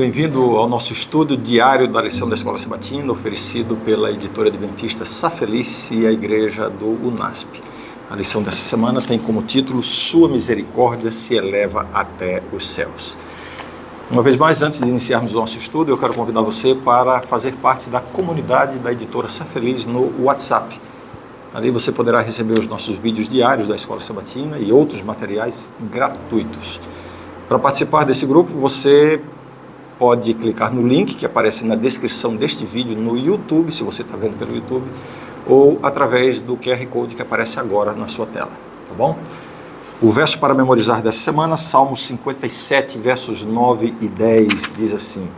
Bem-vindo ao nosso estudo diário da lição da Escola Sabatina, oferecido pela editora adventista Safelice e a igreja do UNASP. A lição dessa semana tem como título Sua Misericórdia se eleva até os céus. Uma vez mais, antes de iniciarmos o nosso estudo, eu quero convidar você para fazer parte da comunidade da editora Safelice no WhatsApp. Ali você poderá receber os nossos vídeos diários da Escola Sabatina e outros materiais gratuitos. Para participar desse grupo, você pode clicar no link que aparece na descrição deste vídeo no YouTube, se você está vendo pelo YouTube, ou através do QR Code que aparece agora na sua tela, tá bom? O verso para memorizar dessa semana, Salmo 57, versos 9 e 10, diz assim: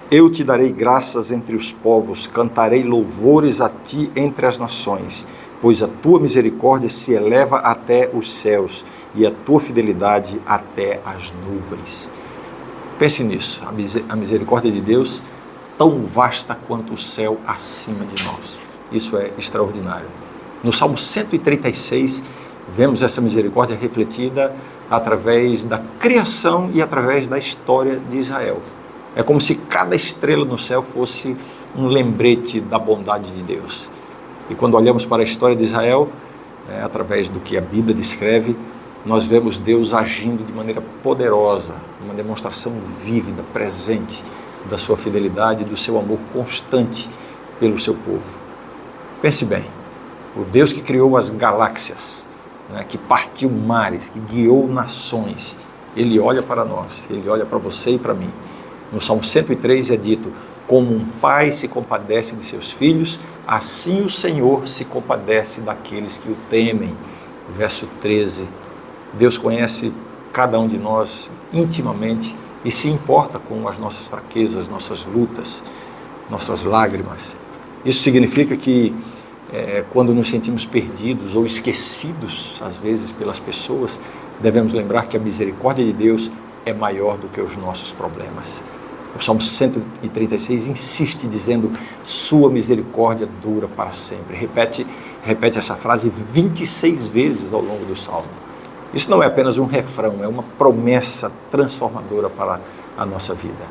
Eu te darei graças entre os povos, cantarei louvores a ti entre as nações, pois a tua misericórdia se eleva até os céus e a tua fidelidade até as nuvens. Pense nisso, a misericórdia de Deus tão vasta quanto o céu acima de nós. Isso é extraordinário. No Salmo 136, vemos essa misericórdia refletida através da criação e através da história de Israel. É como se cada estrela no céu fosse um lembrete da bondade de Deus. E quando olhamos para a história de Israel, através do que a Bíblia descreve, nós vemos Deus agindo de maneira poderosa, uma demonstração vívida, presente da sua fidelidade e do seu amor constante pelo seu povo. Pense bem, o Deus que criou as galáxias, que partiu mares, que guiou nações, Ele olha para nós, Ele olha para você e para mim. No Salmo 103 é dito: como um pai se compadece de seus filhos, assim o Senhor se compadece daqueles que o temem. Verso 13. Deus conhece cada um de nós intimamente e se importa com as nossas fraquezas, nossas lutas, nossas lágrimas. Isso significa que quando nos sentimos perdidos ou esquecidos, às vezes, pelas pessoas, devemos lembrar que a misericórdia de Deus é maior do que os nossos problemas. O Salmo 136 insiste dizendo: sua misericórdia dura para sempre. Repete essa frase 26 vezes ao longo do Salmo. Isso não é apenas um refrão, é uma promessa transformadora para a nossa vida.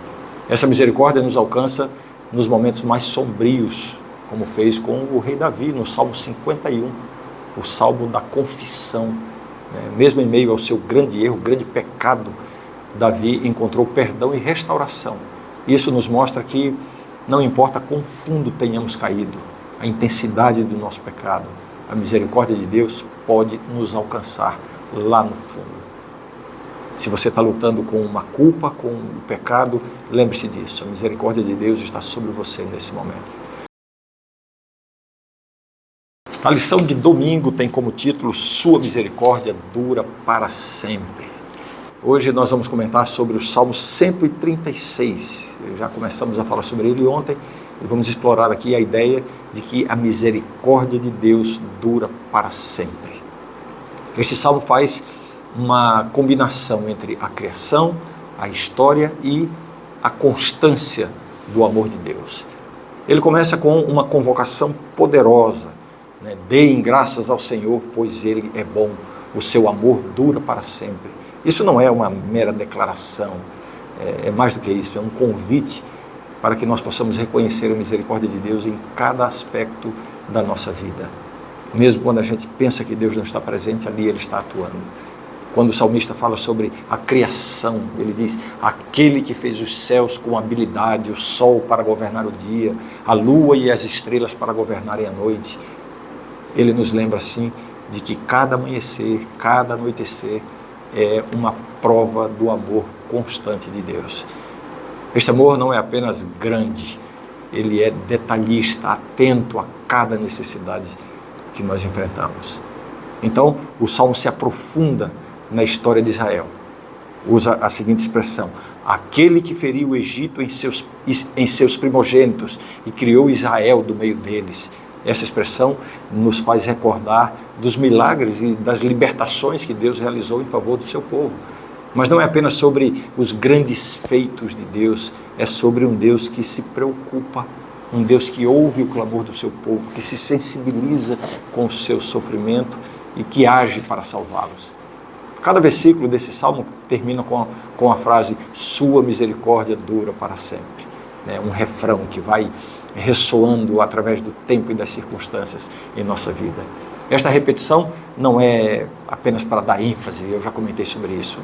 Essa misericórdia nos alcança nos momentos mais sombrios, como fez com o rei Davi no Salmo 51, o Salmo da confissão. Mesmo em meio ao seu grande erro, grande pecado, Davi encontrou perdão e restauração. Isso nos mostra que não importa quão fundo tenhamos caído, a intensidade do nosso pecado, a misericórdia de Deus pode nos alcançar lá no fundo. Se você está lutando com uma culpa, com o pecado, lembre-se disso, a misericórdia de Deus está sobre você nesse momento. A lição de domingo tem como título Sua Misericórdia dura para sempre. Hoje nós vamos comentar sobre o Salmo 136. Já começamos a falar sobre ele ontem e vamos explorar aqui a ideia de que a misericórdia de Deus dura para sempre. Este salmo faz uma combinação entre a criação, a história e a constância do amor de Deus. Ele começa com uma convocação poderosa, Deem graças ao Senhor, pois Ele é bom, o seu amor dura para sempre. Isso não é uma mera declaração, é mais do que isso, é um convite para que nós possamos reconhecer a misericórdia de Deus em cada aspecto da nossa vida. Mesmo quando a gente pensa que Deus não está presente, ali Ele está atuando. Quando o salmista fala sobre a criação, ele diz: aquele que fez os céus com habilidade, o sol para governar o dia, a lua e as estrelas para governarem a noite. Ele nos lembra assim de que cada amanhecer, cada anoitecer é uma prova do amor constante de Deus. Este amor não é apenas grande, ele é detalhista, atento a cada necessidade que nós enfrentamos. Então, o Salmo se aprofunda na história de Israel. Usa a seguinte expressão: aquele que feriu o Egito em seus primogênitos e criou Israel do meio deles. Essa expressão nos faz recordar dos milagres e das libertações que Deus realizou em favor do seu povo. Mas não é apenas sobre os grandes feitos de Deus, é sobre um Deus que se preocupa, um Deus que ouve o clamor do seu povo, que se sensibiliza com o seu sofrimento e que age para salvá-los. Cada versículo desse salmo termina com a frase, sua misericórdia dura para sempre. Um refrão que vai ressoando através do tempo e das circunstâncias em nossa vida. Esta repetição não é apenas para dar ênfase, eu já comentei sobre isso,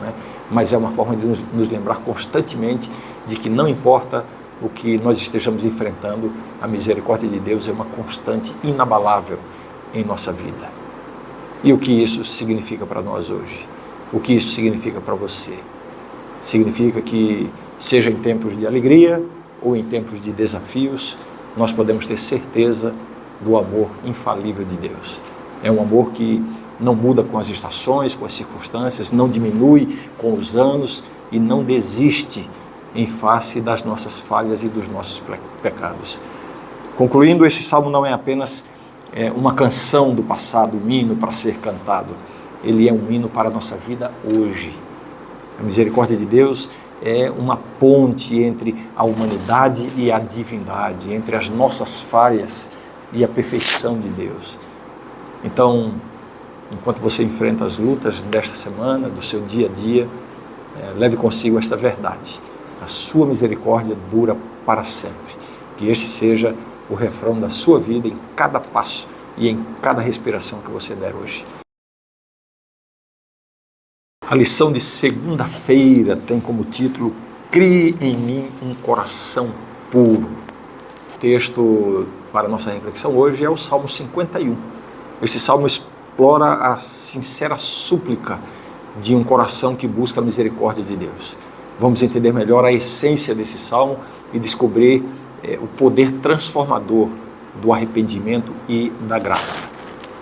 mas é uma forma de nos lembrar constantemente de que não importa o que nós estejamos enfrentando, a misericórdia de Deus é uma constante inabalável em nossa vida. E o que isso significa para nós hoje? O que isso significa para você? Significa que, seja em tempos de alegria ou em tempos de desafios, nós podemos ter certeza do amor infalível de Deus. É um amor que não muda com as estações, com as circunstâncias, não diminui com os anos e não desiste em face das nossas falhas e dos nossos pecados. Concluindo, esse salmo não é apenas uma canção do passado, um hino para ser cantado. Ele é um hino para a nossa vida hoje. A misericórdia de Deus é uma ponte entre a humanidade e a divindade, entre as nossas falhas e a perfeição de Deus. Então, enquanto você enfrenta as lutas desta semana, do seu dia a dia, leve consigo esta verdade. A sua misericórdia dura para sempre. Que este seja o refrão da sua vida em cada passo e em cada respiração que você der hoje. A lição de segunda-feira tem como título Crie em mim um coração puro. O texto para a nossa reflexão hoje é o Salmo 51. Este salmo explora a sincera súplica de um coração que busca a misericórdia de Deus. Vamos entender melhor a essência desse salmo e descobrir o poder transformador do arrependimento e da graça.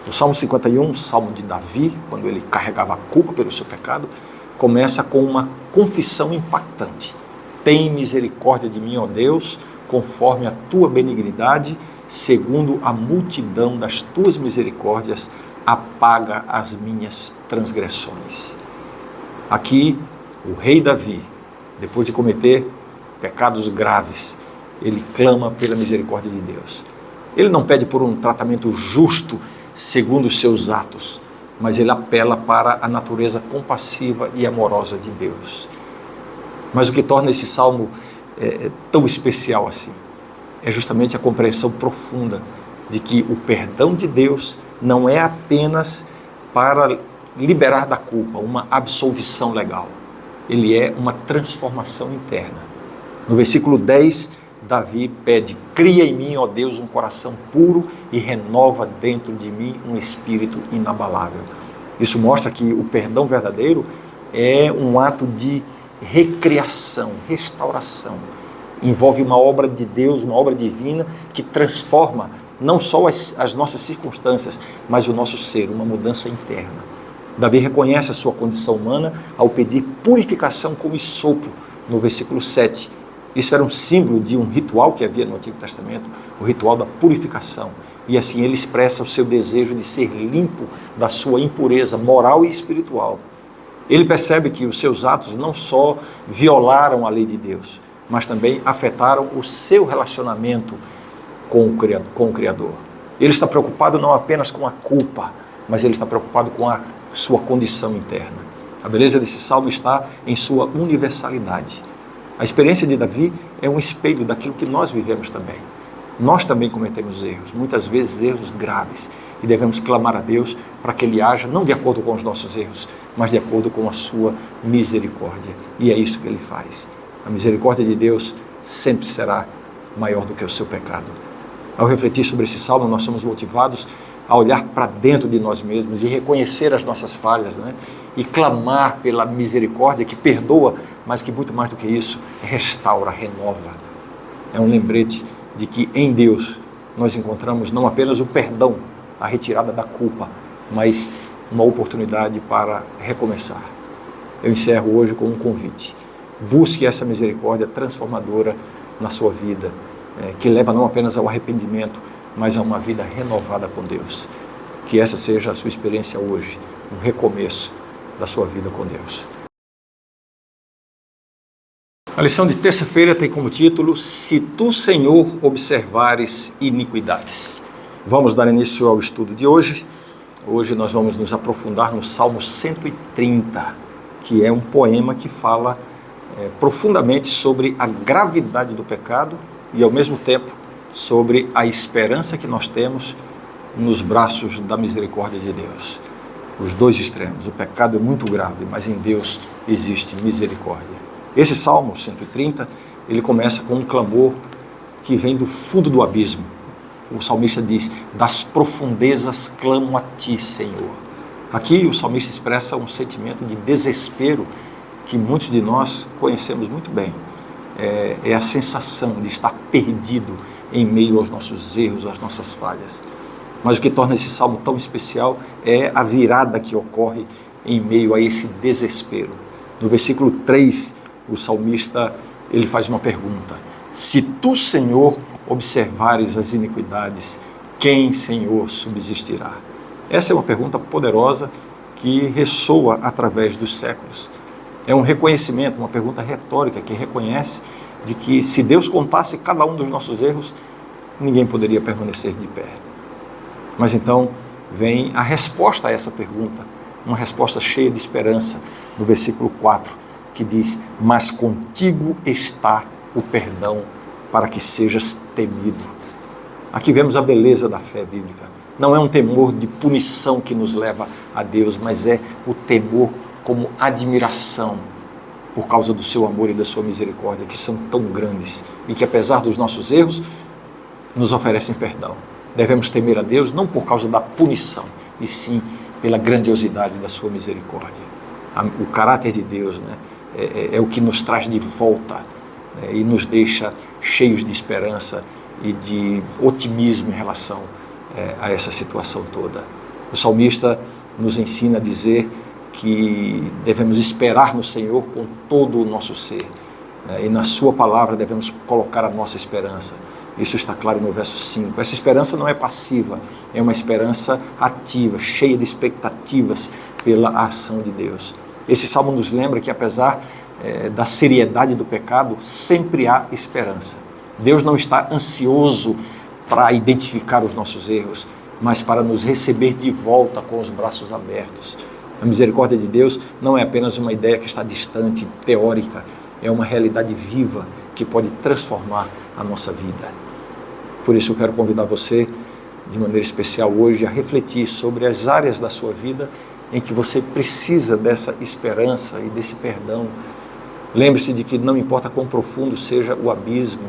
O Salmo 51, Salmo de Davi, quando ele carregava a culpa pelo seu pecado, começa com uma confissão impactante. Tem misericórdia de mim, ó Deus, conforme a tua benignidade, segundo a multidão das tuas misericórdias, apaga as minhas transgressões. Aqui, o rei Davi, depois de cometer pecados graves, ele clama pela misericórdia de Deus. Ele não pede por um tratamento justo segundo os seus atos, mas ele apela para a natureza compassiva e amorosa de Deus. Mas o que torna esse salmo tão especial assim é justamente a compreensão profunda de que o perdão de Deus não é apenas para liberar da culpa, uma absolvição legal. Ele é uma transformação interna. No versículo 10, Davi pede, cria em mim, ó Deus, um coração puro e renova dentro de mim um espírito inabalável. Isso mostra que o perdão verdadeiro é um ato de recriação, restauração. Envolve uma obra de Deus, uma obra divina que transforma não só as nossas circunstâncias, mas o nosso ser, uma mudança interna. Davi reconhece a sua condição humana ao pedir purificação com sopro, no versículo 7. Isso era um símbolo de um ritual que havia no Antigo Testamento, o ritual da purificação. E assim ele expressa o seu desejo de ser limpo da sua impureza moral e espiritual. Ele percebe que os seus atos não só violaram a lei de Deus, mas também afetaram o seu relacionamento com o Criador. Ele está preocupado não apenas com a culpa, mas ele está preocupado com a sua condição interna. A beleza desse salmo está em sua universalidade. A experiência de Davi é um espelho daquilo que nós vivemos também. Nós também cometemos erros, muitas vezes erros graves, e devemos clamar a Deus para que Ele haja, não de acordo com os nossos erros, mas de acordo com a sua misericórdia. E é isso que Ele faz. A misericórdia de Deus sempre será maior do que o seu pecado. Ao refletir sobre esse salmo, nós somos motivados a olhar para dentro de nós mesmos e reconhecer as nossas falhas, e clamar pela misericórdia que perdoa, mas que muito mais do que isso, restaura, renova. É um lembrete de que em Deus nós encontramos não apenas o perdão, a retirada da culpa, mas uma oportunidade para recomeçar. Eu encerro hoje com um convite. Busque essa misericórdia transformadora na sua vida, que leva não apenas ao arrependimento, mas a uma vida renovada com Deus. Que essa seja a sua experiência hoje, um recomeço da sua vida com Deus. A lição de terça-feira tem como título, Se tu, Senhor, observares iniquidades. Vamos dar início ao estudo de hoje. Hoje nós vamos nos aprofundar no Salmo 130, que é um poema que fala profundamente sobre a gravidade do pecado e, ao mesmo tempo, sobre a esperança que nós temos nos braços da misericórdia de Deus. Os dois extremos. O pecado é muito grave, mas em Deus existe misericórdia. Esse Salmo 130, ele começa com um clamor que vem do fundo do abismo. O salmista diz: das profundezas clamo a ti, Senhor. Aqui o salmista expressa um sentimento de desespero que muitos de nós conhecemos muito bem. É a sensação de estar perdido em meio aos nossos erros, às nossas falhas. Mas o que torna esse salmo tão especial é a virada que ocorre em meio a esse desespero. No versículo 3, o salmista ele faz uma pergunta: se tu, Senhor, observares as iniquidades, quem, Senhor, subsistirá? Essa é uma pergunta poderosa que ressoa através dos séculos. É um reconhecimento, uma pergunta retórica que reconhece de que se Deus contasse cada um dos nossos erros, ninguém poderia permanecer de pé. Mas então vem a resposta a essa pergunta, uma resposta cheia de esperança, no versículo 4, que diz: mas contigo está o perdão para que sejas temido. Aqui vemos a beleza da fé bíblica. Não é um temor de punição que nos leva a Deus, mas é o temor como admiração por causa do seu amor e da sua misericórdia, que são tão grandes e que, apesar dos nossos erros, nos oferecem perdão. Devemos temer a Deus não por causa da punição, e sim pela grandiosidade da sua misericórdia. O caráter de Deus, né, é o que nos traz de volta e nos deixa cheios de esperança e de otimismo em relação a essa situação toda. O salmista nos ensina a dizer que devemos esperar no Senhor com todo o nosso ser, e na sua palavra devemos colocar a nossa esperança. Isso está claro no verso 5. Essa esperança não é passiva, é uma esperança ativa, cheia de expectativas pela ação de Deus. Esse salmo nos lembra que, apesar da seriedade do pecado, sempre há esperança. Deus não está ansioso para identificar os nossos erros, mas para nos receber de volta com os braços abertos. A misericórdia de Deus não é apenas uma ideia que está distante, teórica, é uma realidade viva que pode transformar a nossa vida. Por isso eu quero convidar você, de maneira especial hoje, a refletir sobre as áreas da sua vida em que você precisa dessa esperança e desse perdão. Lembre-se de que não importa quão profundo seja o abismo,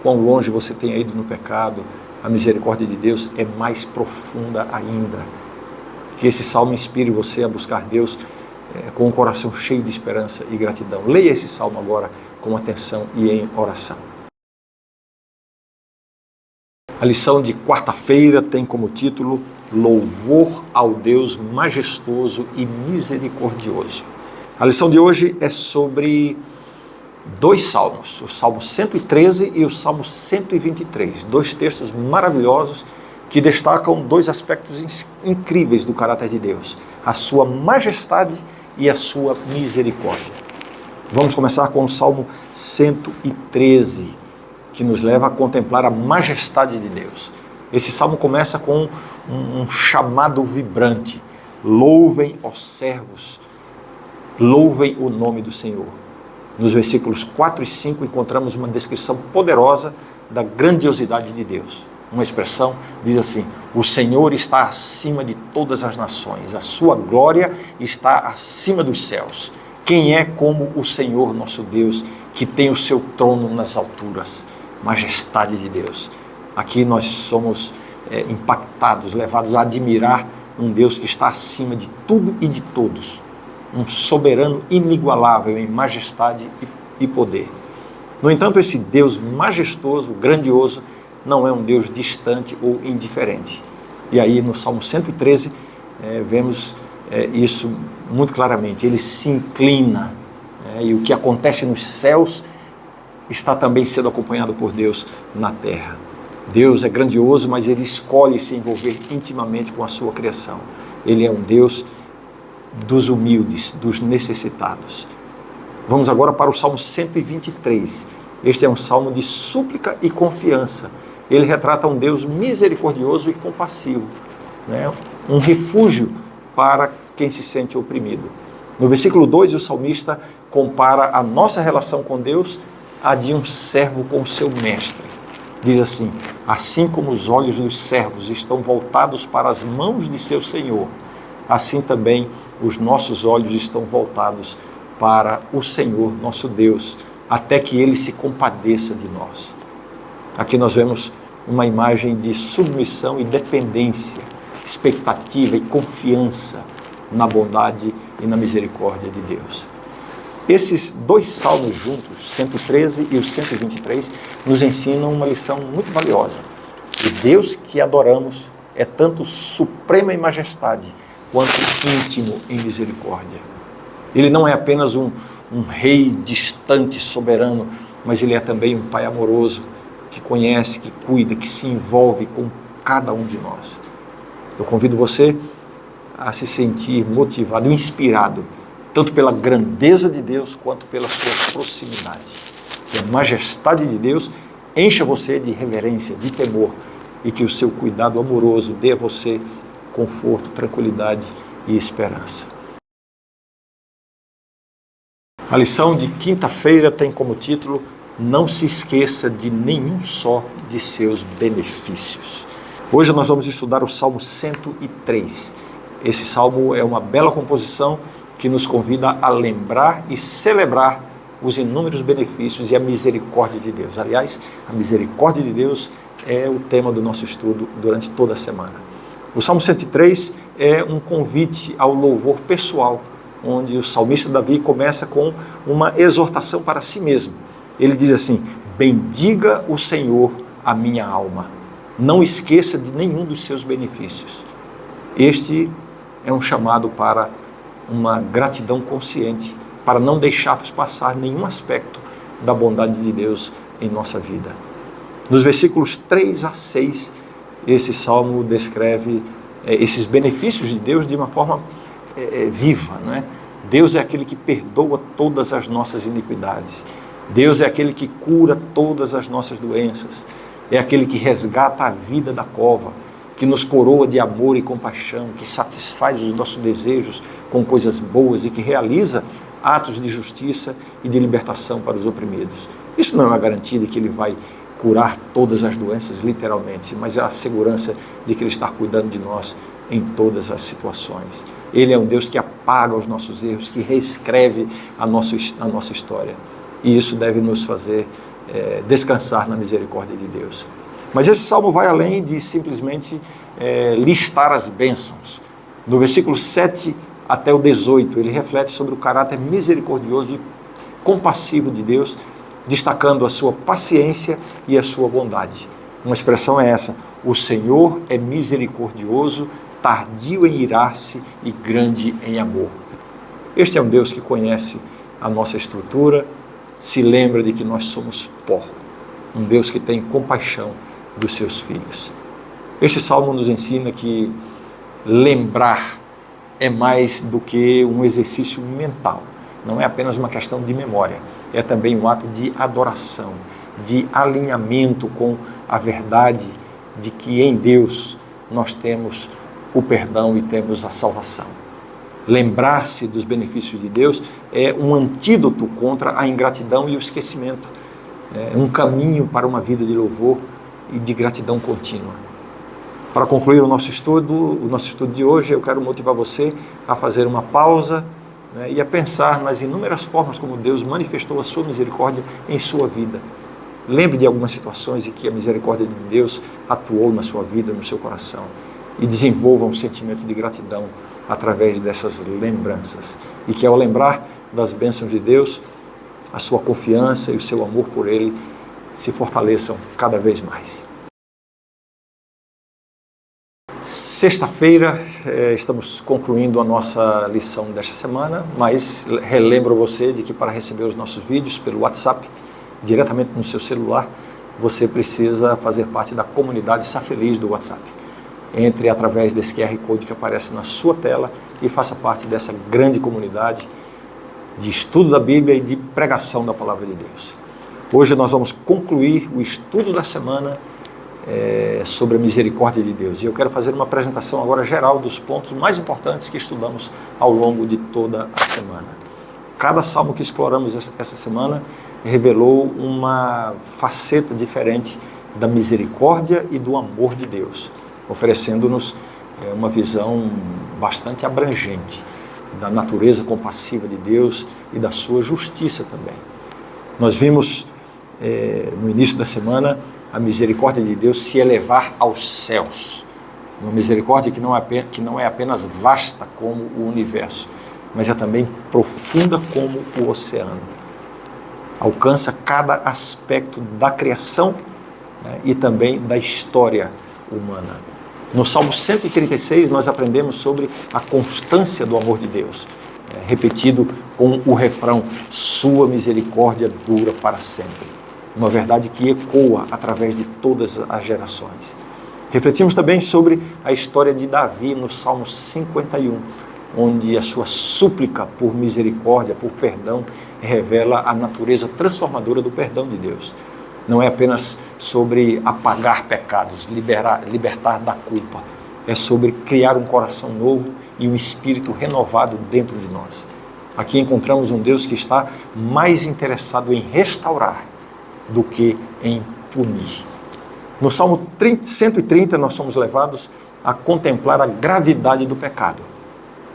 quão longe você tenha ido no pecado, a misericórdia de Deus é mais profunda ainda. Que esse salmo inspire você a buscar Deus com um coração cheio de esperança e gratidão. Leia esse salmo agora com atenção e em oração. A lição de quarta-feira tem como título Louvor ao Deus majestoso e misericordioso. A lição de hoje é sobre dois salmos, o Salmo 113 e o Salmo 123, dois textos maravilhosos que destacam dois aspectos incríveis do caráter de Deus, a sua majestade e a sua misericórdia. Vamos começar com o Salmo 113, que nos leva a contemplar a majestade de Deus. Esse salmo começa com um chamado vibrante: louvem, ó servos, louvem o nome do Senhor. Nos versículos 4 e 5 encontramos uma descrição poderosa da grandiosidade de Deus. Uma expressão diz assim: o Senhor está acima de todas as nações, a sua glória está acima dos céus. Quem é como o Senhor nosso Deus, que tem o seu trono nas alturas? Majestade de Deus. Aqui nós somos impactados, levados a admirar um Deus que está acima de tudo e de todos. Um soberano inigualável em majestade e poder. No entanto, esse Deus majestoso, grandioso, não é um Deus distante ou indiferente. E aí no Salmo 113 vemos isso muito claramente. Ele se inclina, e o que acontece nos céus está também sendo acompanhado por Deus na terra. Deus é grandioso, mas Ele escolhe se envolver intimamente com a sua criação. Ele é um Deus dos humildes, dos necessitados. Vamos agora para o Salmo 123. Este é um salmo de súplica e confiança. Ele retrata um Deus misericordioso e compassivo, um refúgio para quem se sente oprimido. No versículo 2, o salmista compara a nossa relação com Deus à de um servo com o seu mestre. Diz assim: assim como os olhos dos servos estão voltados para as mãos de seu Senhor, assim também os nossos olhos estão voltados para o Senhor, nosso Deus, até que Ele se compadeça de nós. Aqui nós vemos uma imagem de submissão e dependência, expectativa e confiança na bondade e na misericórdia de Deus. Esses dois salmos juntos, 113 e o 123, nos ensinam uma lição muito valiosa. O Deus que adoramos é tanto suprema em majestade, quanto íntimo em misericórdia. Ele não é apenas um rei distante, soberano, mas Ele é também um Pai amoroso, que conhece, que cuida, que se envolve com cada um de nós. Eu convido você a se sentir motivado, inspirado, tanto pela grandeza de Deus, quanto pela sua proximidade. Que a majestade de Deus encha você de reverência, de temor, e que o seu cuidado amoroso dê a você conforto, tranquilidade e esperança. A lição de quinta-feira tem como título: não se esqueça de nenhum só de seus benefícios. Hoje nós vamos estudar o Salmo 103. Esse salmo é uma bela composição que nos convida a lembrar e celebrar os inúmeros benefícios e a misericórdia de Deus. Aliás, a misericórdia de Deus é o tema do nosso estudo durante toda a semana. O Salmo 103 é um convite ao louvor pessoal, onde o salmista Davi começa com uma exortação para si mesmo. Ele diz assim: bendiga o Senhor a minha alma, não esqueça de nenhum dos seus benefícios. Este é um chamado para uma gratidão consciente, para não deixarmos passar nenhum aspecto da bondade de Deus em nossa vida. Nos versículos 3 a 6, esse salmo descreve esses benefícios de Deus de uma forma viva, não é? Deus é aquele que perdoa todas as nossas iniquidades. Deus é aquele que cura todas as nossas doenças. É aquele que resgata a vida da cova, que nos coroa de amor e compaixão, que satisfaz os nossos desejos com coisas boas e que realiza atos de justiça e de libertação para os oprimidos. Isso não é uma garantia de que Ele vai curar todas as doenças, literalmente, mas é a segurança de que Ele está cuidando de nós em todas as situações. Ele é um Deus que apaga os nossos erros, que reescreve a nossa história. E isso deve nos fazer descansar na misericórdia de Deus. Mas esse salmo vai além de simplesmente listar as bênçãos. No versículo 7 até o 18, ele reflete sobre o caráter misericordioso e compassivo de Deus, destacando a sua paciência e a sua bondade. Uma expressão é essa: o Senhor é misericordioso, tardio em irar-se e grande em amor. Este é um Deus que conhece a nossa estrutura, se lembra de que nós somos pó. Um Deus que tem compaixão dos seus filhos. Este salmo nos ensina que lembrar é mais do que um exercício mental. Não é apenas uma questão de memória. É também um ato de adoração, de alinhamento com a verdade de que em Deus nós temos o perdão e temos a salvação. Lembrar-se dos benefícios de Deus é um antídoto contra a ingratidão e o esquecimento. É um caminho para uma vida de louvor e de gratidão contínua. Para concluir o nosso estudo de hoje, eu quero motivar você a fazer uma pausa, e a pensar nas inúmeras formas como Deus manifestou a sua misericórdia em sua vida. Lembre de algumas situações em que a misericórdia de Deus atuou na sua vida, no seu coração, e desenvolva um sentimento de gratidão através dessas lembranças. E que ao lembrar das bênçãos de Deus, a sua confiança e o seu amor por Ele se fortaleçam cada vez mais. Sexta-feira, estamos concluindo a nossa lição desta semana, mas relembro você de que para receber os nossos vídeos pelo WhatsApp, diretamente no seu celular, você precisa fazer parte da comunidade Safeliz do WhatsApp. Entre através desse QR Code que aparece na sua tela e faça parte dessa grande comunidade de estudo da Bíblia e de pregação da Palavra de Deus. Hoje nós vamos concluir o estudo da semana sobre a misericórdia de Deus. E eu quero fazer uma apresentação agora geral dos pontos mais importantes que estudamos ao longo de toda a semana. Cada salmo que exploramos essa semana revelou uma faceta diferente da misericórdia e do amor de Deus, oferecendo-nos uma visão bastante abrangente da natureza compassiva de Deus e da sua justiça também. Nós vimos no início da semana a misericórdia de Deus se elevar aos céus, uma misericórdia que não é apenas vasta como o universo, mas é também profunda como o oceano. Alcança cada aspecto da criação, e também da história humana. No Salmo 136 nós aprendemos sobre a constância do amor de Deus, repetido com o refrão: sua misericórdia dura para sempre. Uma verdade que ecoa através de todas as gerações. Refletimos também sobre a história de Davi no Salmo 51, onde a sua súplica por misericórdia, por perdão, revela a natureza transformadora do perdão de Deus. Não é apenas sobre apagar pecados, libertar da culpa. É sobre criar um coração novo e um espírito renovado dentro de nós. Aqui encontramos um Deus que está mais interessado em restaurar do que em punir. No Salmo 130 nós somos levados a contemplar a gravidade do pecado,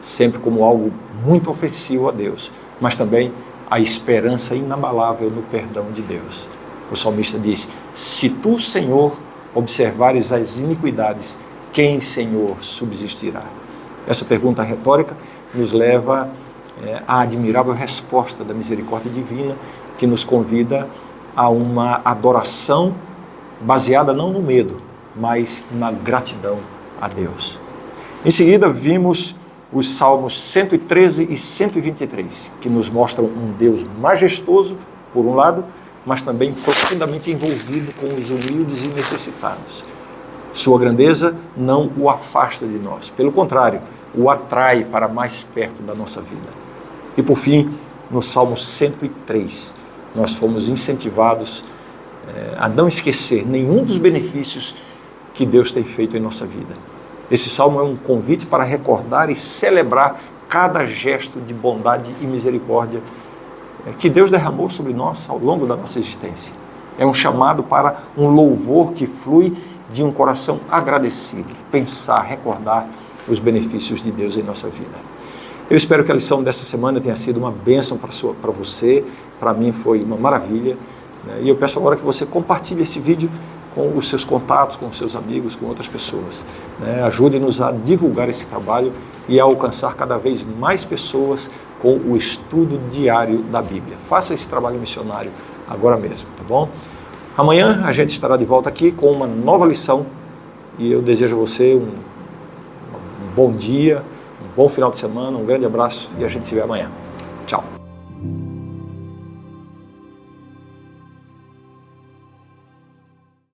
sempre como algo muito ofensivo a Deus, mas também a esperança inabalável no perdão de Deus. O salmista diz: se tu, Senhor, observares as iniquidades, quem, Senhor, subsistirá? Essa pergunta retórica nos leva à admirável resposta da misericórdia divina, que nos convida a uma adoração baseada não no medo, mas na gratidão a Deus. Em seguida, vimos os Salmos 113 e 123, que nos mostram um Deus majestoso, por um lado, mas também profundamente envolvido com os humildes e necessitados. Sua grandeza não o afasta de nós, pelo contrário, o atrai para mais perto da nossa vida. E por fim, no Salmo 103, nós fomos incentivados a não esquecer nenhum dos benefícios que Deus tem feito em nossa vida. Esse salmo é um convite para recordar e celebrar cada gesto de bondade e misericórdia que Deus derramou sobre nós ao longo da nossa existência. É um chamado para um louvor que flui de um coração agradecido, pensar, recordar os benefícios de Deus em nossa vida. Eu espero que a lição dessa semana tenha sido uma bênção para você, para mim foi uma maravilha, e eu peço agora que você compartilhe esse vídeo com os seus contatos, com os seus amigos, com outras pessoas. Ajude-nos a divulgar esse trabalho e a alcançar cada vez mais pessoas com o estudo diário da Bíblia. Faça esse trabalho missionário agora mesmo, tá bom? Amanhã a gente estará de volta aqui com uma nova lição e eu desejo a você um bom dia, um bom final de semana, um grande abraço e a gente se vê amanhã. Tchau!